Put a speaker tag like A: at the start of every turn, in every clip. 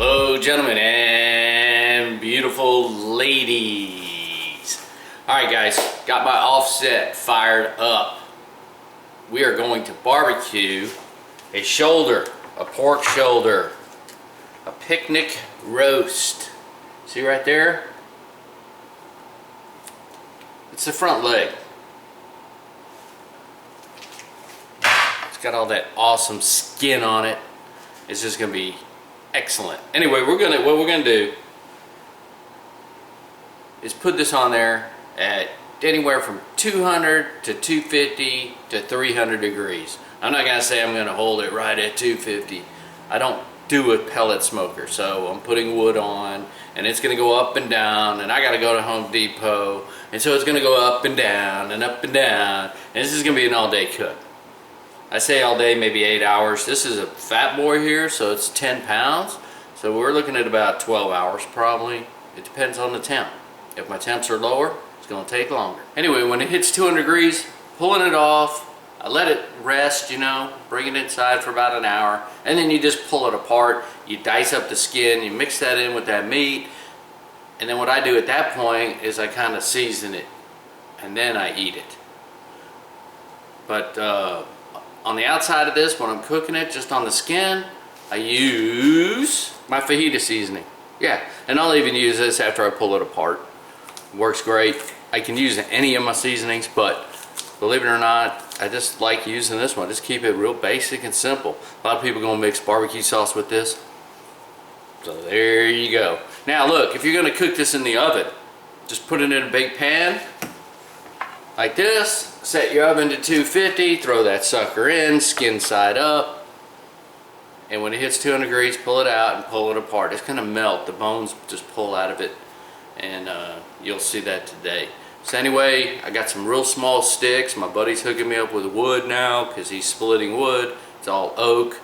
A: Hello, gentlemen and beautiful ladies. Alright guys, got my offset fired up. We are going to barbecue a shoulder, a pork shoulder, a picnic roast. See right there? It's the front leg. It's got all that awesome skin on it. It's just gonna be excellent. Anyway, what we're gonna do is put this on there at anywhere from 200 to 250 to 300 degrees. I'm not gonna say I'm gonna hold it right at 250. I don't do a pellet smoker, so I'm putting wood on, and it's gonna go up and down, and I gotta go to Home Depot, and so it's gonna go up and down and up and down, and this is gonna be an all-day cook. I say all day, maybe 8 hours. This is a fat boy here, so it's 10 pounds. So we're looking at about 12 hours probably. It depends on the temp. If my temps are lower, it's gonna take longer. Anyway, when it hits 200 degrees, pulling it off, I let it rest, you know, bring it inside for about an hour, and then you just pull it apart. You dice up the skin, you mix that in with that meat, and then what I do at that point is I kind of season it, and then I eat it. But on the outside of this, when I'm cooking it, just on the skin, I use my fajita seasoning. Yeah, and I'll even use this after I pull it apart. Works great. I can use any of my seasonings, but believe it or not, I just like using this one. Just keep it real basic and simple. A lot of people are gonna mix barbecue sauce with this. So there you go. Now look, if you're gonna cook this in the oven, just put it in a big pan like this. Set your oven to 250, throw that sucker in, skin side up, and when it hits 200 degrees, pull it out and pull it apart. It's gonna melt, the bones just pull out of it, and you'll see that today. So anyway, I got some real small sticks. My buddy's hooking me up with wood now because he's splitting wood. It's all oak,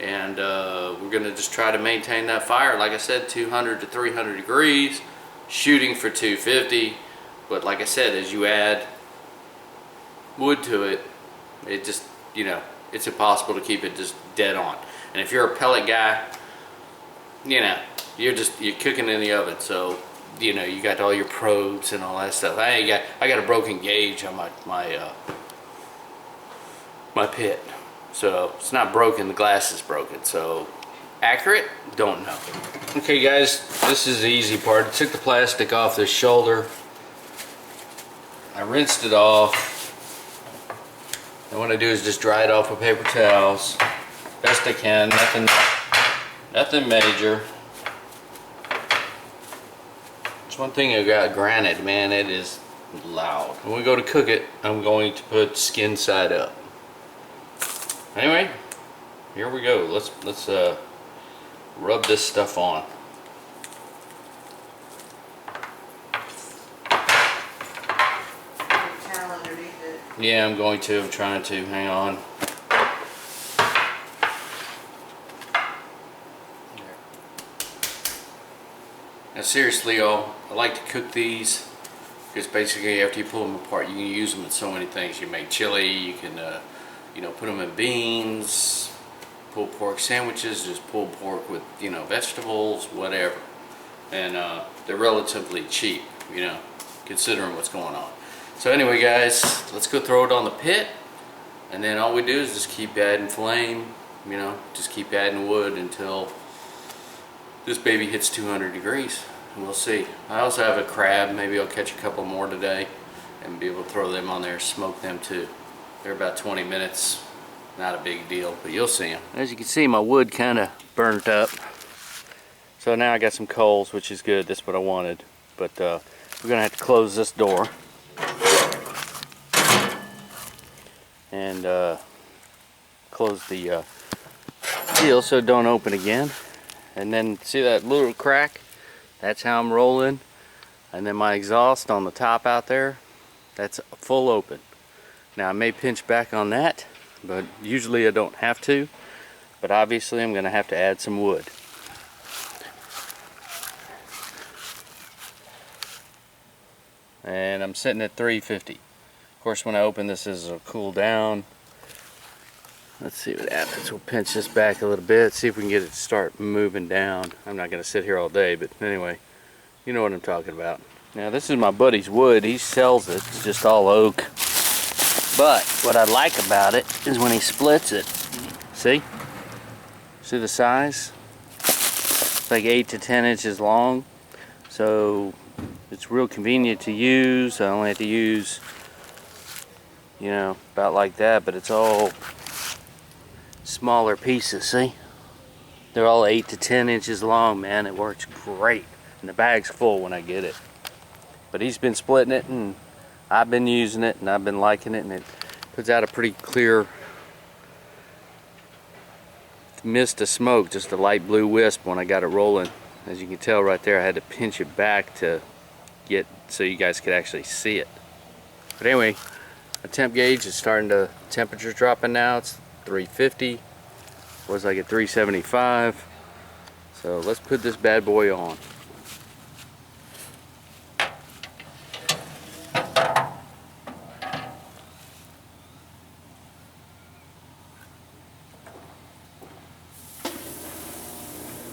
A: and we're gonna just try to maintain that fire. Like I said, 200 to 300 degrees, shooting for 250, but like I said, as you add wood to it, it just, you know, it's impossible to keep it just dead on. And if you're a pellet guy, you know, you're cooking in the oven, so you know you got all your probes and all that stuff. I got a broken gauge on my pit, so it's not broken, the glass is broken. So accurate, don't know. Okay guys, this is the easy part. I took the plastic off this shoulder, I rinsed it off. And what I do is just dry it off with paper towels, best I can, nothing major. It's one thing I got granite, man, it is loud. When we go to cook it, I'm going to put skin side up. Anyway, here we go. Let's rub this stuff on. Yeah, I'm going to. I'm trying to. Hang on. Now seriously, y'all, I like to cook these because basically after you pull them apart, you can use them in so many things. You make chili, you can, you know, put them in beans, pulled pork sandwiches, just pulled pork with, you know, vegetables, whatever. And they're relatively cheap, you know, considering what's going on. So anyway guys, let's go throw it on the pit, and then all we do is just keep adding flame, you know, just keep adding wood until this baby hits 200 degrees, and we'll see. I also have a crab, maybe I'll catch a couple more today and be able to throw them on there, smoke them too. They're about 20 minutes, not a big deal, but you'll see them. As you can see, my wood kind of burnt up, so now I got some coals, which is good. That's what I wanted, but we're gonna have to close this door and close the seal so it don't open again. And then see that little crack? That's how I'm rolling. And then my exhaust on the top out there, that's full open. Now I may pinch back on that, but usually I don't have to. But obviously I'm gonna have to add some wood. And I'm sitting at 350. Of course, when I open this, will cool down. Let's see what happens. We'll pinch this back a little bit, see if we can get it to start moving down. I'm not going to sit here all day, but anyway, you know what I'm talking about. Now this is my buddy's wood. He sells it. It's just all oak. But what I like about it is when he splits it. See? See the size? It's like 8 to 10 inches long. So it's real convenient to use. I only have to use, you know, about like that, but it's all smaller pieces, see? They're all 8 to 10 inches long, man. It works great. And the bag's full when I get it. But he's been splitting it, and I've been using it, and I've been liking it, and it puts out a pretty clear mist of smoke, just a light blue wisp when I got it rolling. As you can tell right there, I had to pinch it back to get so you guys could actually see it. But anyway, the temp gauge is starting to, temperature's dropping now. It's 350, was like at 375. So let's put this bad boy on.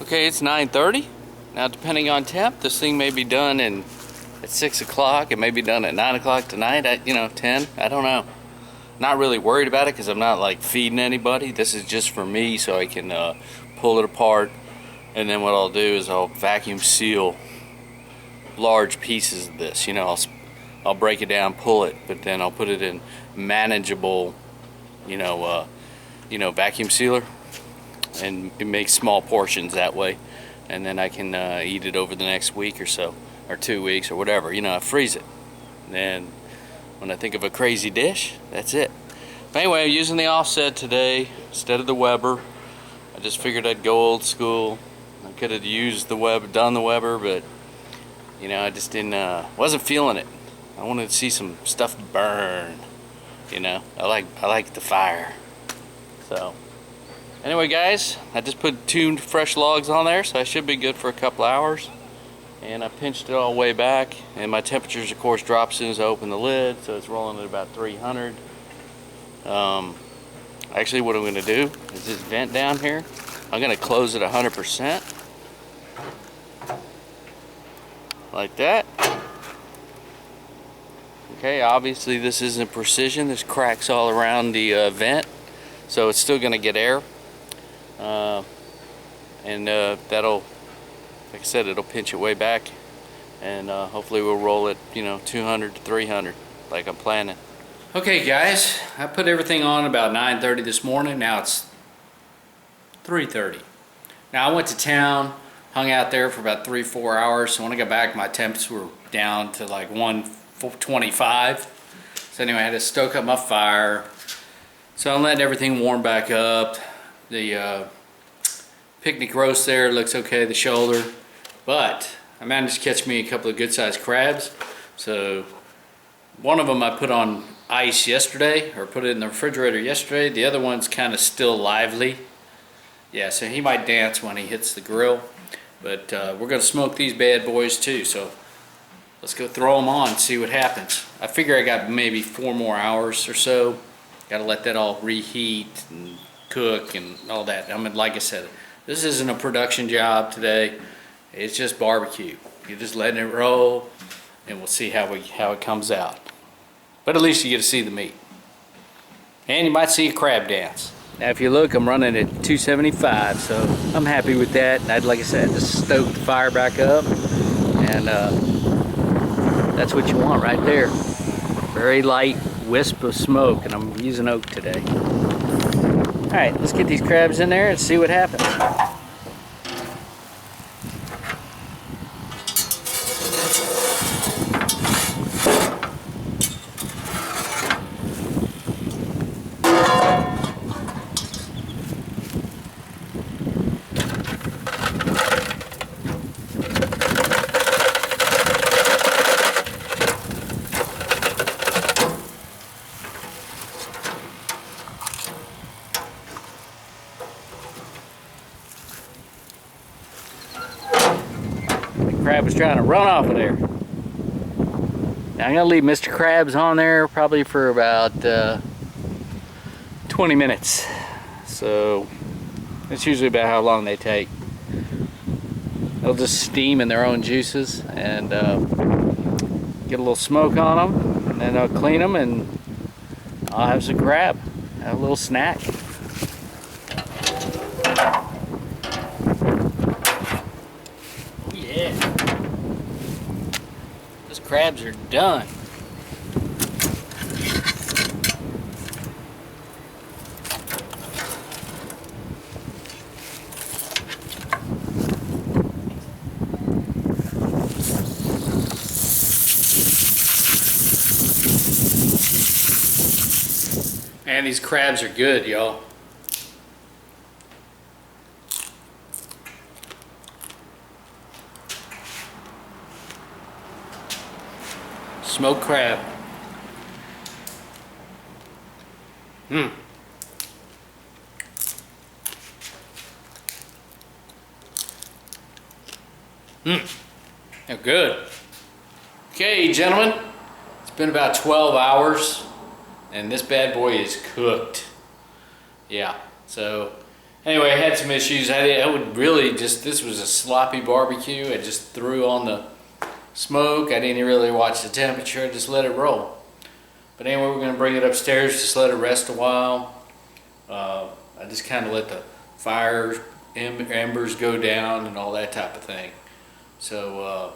A: Okay, it's 9:30. Now depending on temp, this thing may be done at 6 o'clock. It may be done at 9 o'clock tonight, at, 10, I don't know. Not really worried about it because I'm not like feeding anybody. This is just for me so I can pull it apart, and then what I'll do is I'll vacuum seal large pieces of this. I'll break it down, pull it, but then I'll put it in manageable vacuum sealer and make small portions that way, and then I can eat it over the next week or so, or 2 weeks or whatever. I freeze it, and then when I think of a crazy dish, that's it. But anyway, I'm using the offset today instead of the Weber. I just figured I'd go old school. I could have used the Weber, done the Weber, but I just didn't, wasn't feeling it. I wanted to see some stuff burn. I like the fire. So anyway, guys, I just put 2 fresh logs on there, so I should be good for a couple hours. And I pinched it all the way back, and my temperatures of course drop as soon as I open the lid, so it's rolling at about 300. Actually what I'm going to do is this vent down here, I'm going to close it 100%, like that. Okay, obviously this isn't precision, there's cracks all around the vent, so it's still going to get air, and that'll, like I said, it'll pinch it way back, and hopefully we'll roll it 200 to 300 like I'm planning. Okay guys, I put everything on about 9:30 this morning. Now it's 3:30. Now I went to town, hung out there for about 3-4 hours, so when I got back my temps were down to like 125. So anyway, I had to stoke up my fire, so I'm letting everything warm back up. The picnic roast there looks okay, the shoulder. But I managed to catch me a couple of good-sized crabs. So one of them I put on ice yesterday, or put it in the refrigerator yesterday. The other one's kind of still lively. Yeah, so he might dance when he hits the grill. But we're going to smoke these bad boys too. So let's go throw them on and see what happens. I figure I got maybe 4 more hours or so. Got to let that all reheat and cook and all that. Like I said, this isn't a production job today. It's just barbecue. You're just letting it roll, and we'll see how it comes out. But at least you get to see the meat. And you might see a crab dance. Now if you look, I'm running at 275, so I'm happy with that. And like I said, just stoke the fire back up, and that's what you want right there. Very light wisp of smoke, and I'm using oak today. Alright, let's get these crabs in there and see what happens. Crab was trying to run off of there. Now I'm going to leave Mr. Krabs on there probably for about 20 minutes. So that's usually about how long they take. They'll just steam in their own juices and get a little smoke on them, and then I'll clean them and I'll have some crab, have a little snack. Oh yeah, those crabs are done. Man, these crabs are good, y'all. Smoked crab. Mmm. Mmm. They're good. Okay, gentlemen. It's been about 12 hours. And this bad boy is cooked. Yeah, so anyway, I had some issues. I would really just, this was a sloppy barbecue. I just threw on the smoke. I didn't really watch the temperature. I just let it roll. But anyway, we're gonna bring it upstairs, just let it rest a while. I just kind of let the fire embers go down and all that type of thing. So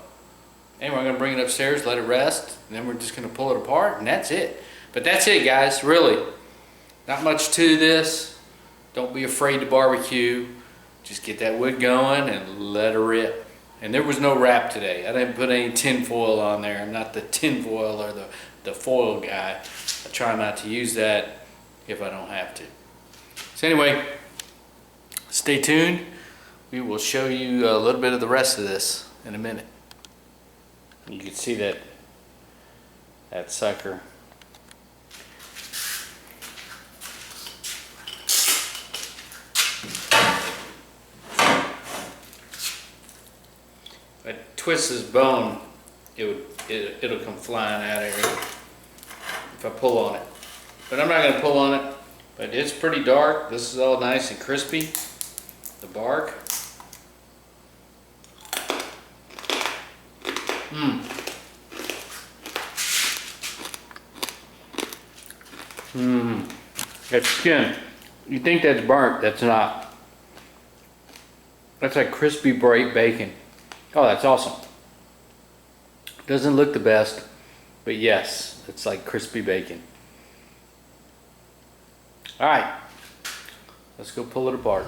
A: anyway, I'm gonna bring it upstairs, let it rest, and then we're just gonna pull it apart, and that's it. But that's it, guys, really. Not much to this. Don't be afraid to barbecue. Just get that wood going and let her rip. And there was no wrap today. I didn't put any tin foil on there. I'm not the tin foil or the foil guy. I try not to use that if I don't have to. So anyway, stay tuned. We will show you a little bit of the rest of this in a minute. You can see that sucker. If I twist this bone, it'll come flying out of here if I pull on it. But I'm not going to pull on it. But it's pretty dark. This is all nice and crispy. The bark. That skin. You think that's burnt, that's not. That's like crispy bright bacon. Oh, that's awesome. Doesn't look the best, but yes, it's like crispy bacon. All right, let's go pull it apart.